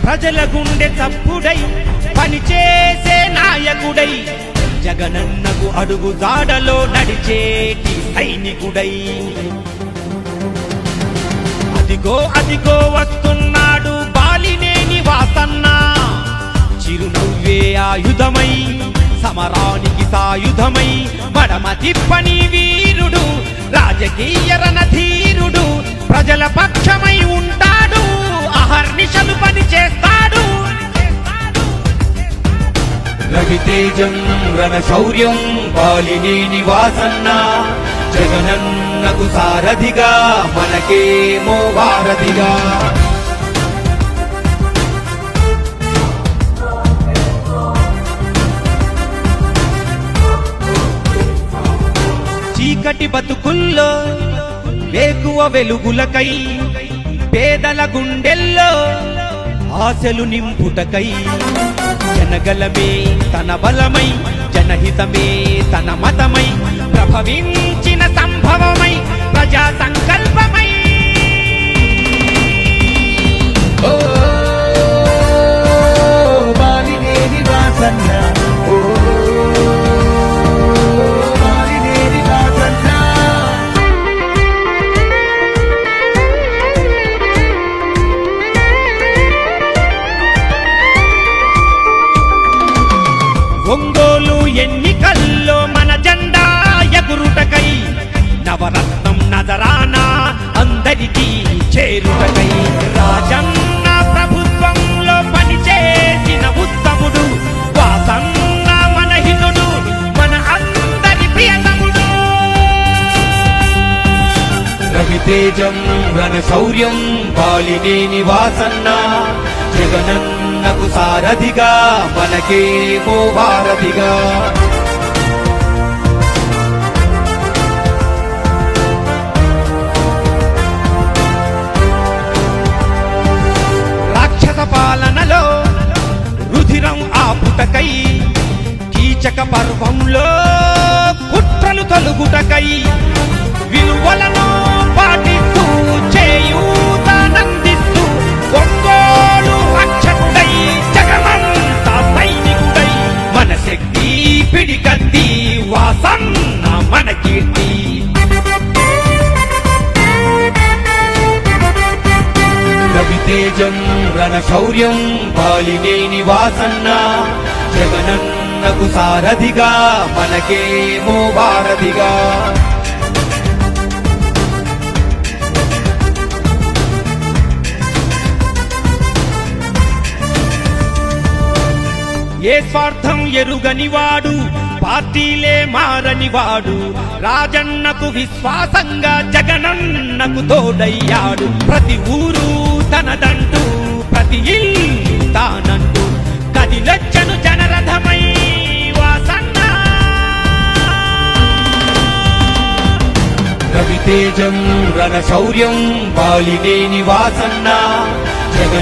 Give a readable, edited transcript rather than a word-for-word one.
ప్రజల గుండె చప్పుడై పనిచేసే నాయకుడై జగనన్నకు అడుగు జాడలో నడిచేటి సైనికుడై అదిగో అదిగో వస్తున్నాడు బాలినేని వాసన్న చిరునవ్వే ఆయుధమై సమరానికి సాయుధమై మడమ తిప్పని వీరుడు రాజకీయ రణధీరుడు ప్రజల పక్షమై ఉంటాడు అహర్నిశలు పని చేస్తాడు రవితేజం రణశౌర్యం బాలినేని వాసన్న జగనన్నకు సారథిగా మనకేమో వారధిగా చీకటి బతుకుల్లో వేకువ వెలుగులకై పేదల గుండెల్లో ఆశలు నింపుటకై జనగలమే తన బలమై జనహితమే తన మతమై ప్రభవించిన సంభవమై ప్రజా సంకల్పమై ఓ బాలినేని వాసన్న ఓ బాలినేని వాసన్న ఒంగోలు ఎన్నికల్లో మన జెండా ఎగురుటకై నవరత్నం నజరానా అందరికీ చేరుటకై రాజన్న ప్రభుత్వంలో పనిచేసిన ఉత్తముడు వాసన్న మన హితుడు మన అందరి ప్రియతముడు రవితేజం రణశౌర్యం బాలినేని వాసన్న జగనన్నకు సారథిగా మనకేమో వారధిగా రాక్షస పాలనలో రుధిరం ఆపుటకై కీచక పర్వంలో కుట్రలు తొలుగుటకై విలువలను పాటిస్తూ చేయూతనందిస్తూ ఒంగోలు రక్షకుడై జగమంతా సైనికుడై మన శక్తి పిడికత్తి వాసన్న మన కీర్తి రవితేజం రణశౌర్యం బాలినేని వాసన్న జగనన్నకు సారథిగా మనకేమో వారధిగా ఏ స్వార్థం ఎరుగనివాడు పార్టీలే మారనివాడు రాజన్నకు విశ్వాసంగా జగనన్నకు తోడయ్యాడు ప్రతి ఊరు తనదంటూ ప్రతి ఇల్లు తానంటూ కదిలొచ్చను జనరథమై వాసన్న రవితేజం రణశౌర్యం బాలినేని వాసన్న జగన